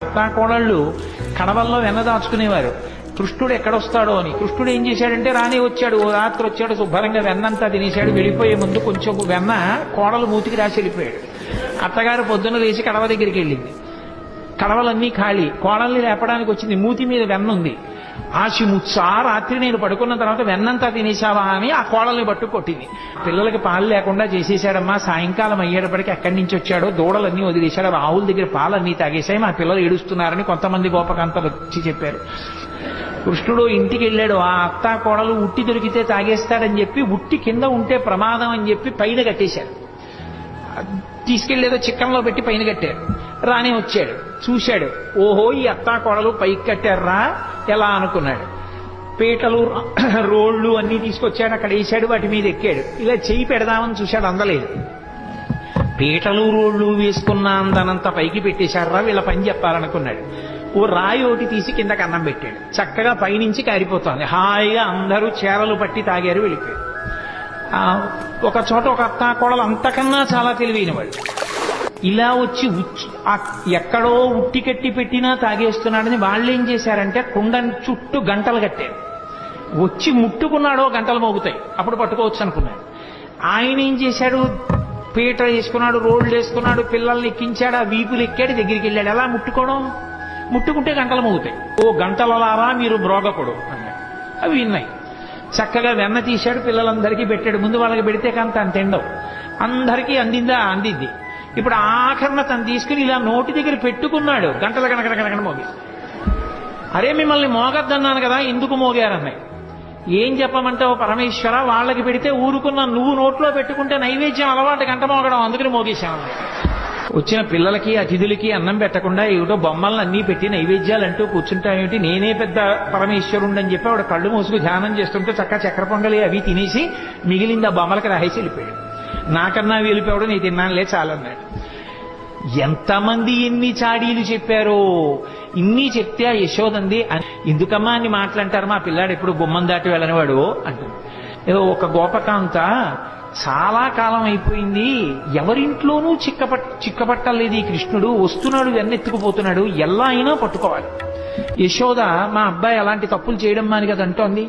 కోడళ్ళు కడవల్లో వెన్న దాచుకునేవారు. కృష్ణుడు ఎక్కడొస్తాడో అని. కృష్ణుడు ఏం చేశాడంటే రానే వచ్చాడు, ఓ రాత్రి వచ్చాడు, శుభ్రంగా వెన్నంతా తినేశాడు. వెళ్ళిపోయే ముందు కొంచెం వెన్న కోడలు మూతికి రాసి వెళ్ళిపోయాడు. అత్తగారు పొద్దున్న లేచి కడవ దగ్గరికి వెళ్ళింది. కడవలన్నీ ఖాళీ. కోడల్ని లేపడానికి వచ్చింది. మూతి మీద వెన్న ఉంది. ఆశిముచ్చా రాత్రి నేను పడుకున్న తర్వాత వెన్నంతా తినేశావా అని ఆ కోడల్ని పట్టు కొట్టింది. పిల్లలకి పాలు లేకుండా చేసేశాడమ్మా. సాయంకాలం అయ్యేటప్పటికి ఎక్కడి నుంచి వచ్చాడో దూడలన్నీ వదిలేశాడు. రాహుల్ దగ్గర పాలన్నీ తాగేశాయి. మా పిల్లలు ఏడుస్తున్నారని కొంతమంది గోపకాంతలు వచ్చి చెప్పారు. కృష్ణుడు ఇంటికి వెళ్ళాడు. ఆ అత్తా కోడలు ఉట్టి దొరికితే తాగేస్తాడని చెప్పి ఉట్టి కింద ఉంటే ప్రమాదం అని చెప్పి పైన కట్టేశారు. తీసుకెళ్లేదో చిక్కంలో పెట్టి పైన కట్టారు. రానే వచ్చాడు, చూశాడు. ఓహో, ఈ అత్తా కోడలు పైకి కట్టారా ఎలా అనుకున్నాడు. పీటలు రోళ్లు అన్ని తీసుకొచ్చాడు, అక్కడ వేసాడు, వాటి మీద ఎక్కాడు. ఇలా చెయ్యి పెడదామని చూశాడు, అందలేదు. పీటలు రోళ్లు వేసుకున్న అందనంత పైకి పెట్టేశారా, వీళ్ళ పని చెప్పాలనుకున్నాడు. ఓ రాయి ఒకటి తీసి కిందకి అన్నం పెట్టాడు. చక్కగా పైనుంచి కారిపోతోంది. హాయిగా అందరూ చేరలు పట్టి తాగారు, వెళ్ళిపోయాడు. ఒక చోట ఒక అత్తా కోడలు అంతకన్నా చాలా తెలివైన వాళ్ళు. ఇలా వచ్చి ఎక్కడో ఉట్టి కట్టి పెట్టినా తాగేస్తున్నాడని వాళ్ళు ఏం చేశారంటే కుండ చుట్టూ గంటలు కట్టారు. వచ్చి ముట్టుకున్నాడో గంటలు మోగుతాయి, అప్పుడు పట్టుకోవచ్చు అనుకున్నాడు. ఆయన ఏం చేశాడు, పీట వేసుకున్నాడు, రోడ్లు వేసుకున్నాడు, పిల్లల్ని ఎక్కించాడు, ఆ వీపులు ఎక్కాడు, దగ్గరికి వెళ్ళాడు. ఎలా ముట్టుకోవడం, ముట్టుకుంటే గంటలు మోగుతాయి. ఓ గంటలలారా మీరు బ్రోగకుడు అన్నాడు. అవి విన్నాయి. చక్కగా వెన్న తీశాడు, పిల్లలందరికీ పెట్టాడు. ముందు వాళ్ళకి పెడితే కానీ తను తిండవు. అందరికీ అందిందా, అందింది. ఇప్పుడు ఆఖరణ తను తీసుకుని ఇలా నోటి దగ్గర పెట్టుకున్నాడు. గంటల కనకన మోగి. అరే మిమ్మల్ని మోగద్దన్నాను కదా, ఎందుకు మోగారన్నాయి. ఏం చెప్పమంటావు పరమేశ్వర, వాళ్ళకి పెడితే ఊరుకున్నా, నువ్వు నోట్లో పెట్టుకుంటే నైవేద్యం అలవాటు గంట మోగడం, అందుకని మోగేశాను. వచ్చిన పిల్లలకి అతిథులకి అన్నం పెట్టకుండా ఏమిటో బొమ్మలను అన్నీ పెట్టి నైవేద్యాలు అంటూ కూర్చుంటాయేమిటి, నేనే పెద్ద పరమేశ్వరుండని చెప్పి ఆవిడ కళ్ళు మూసుకు ధ్యానం చేస్తుంటే చక్క చక్కెర పొంగలి అవి తినేసి మిగిలింది ఆ బొమ్మలకి రాసేసి వెళ్ళిపోయాడు. నాకన్నా వెళ్ళిపోవడం నేను తిన్నానులే చాలన్నాడు. ఎంతమంది ఎన్ని చాడీలు చెప్పారో. ఇన్ని చెప్తే ఆ యశోదంది, ఎందుకమ్మా అని మాట్లాంటారు, మా పిల్లాడు ఎప్పుడు గుమ్మం దాటి వెళ్ళనివాడు అంటుంది. ఏదో ఒక గోపకాంత చాలా కాలం అయిపోయింది, ఎవరింట్లోనూ చిక్కపట్టలేదు ఈ కృష్ణుడు, వస్తున్నాడు వెన్నెత్తుకుపోతున్నాడు, ఎలా అయినా పట్టుకోవాలి. యశోద మా అబ్బాయి అలాంటి తప్పులు చేయడం మాని కదా అంటోంది.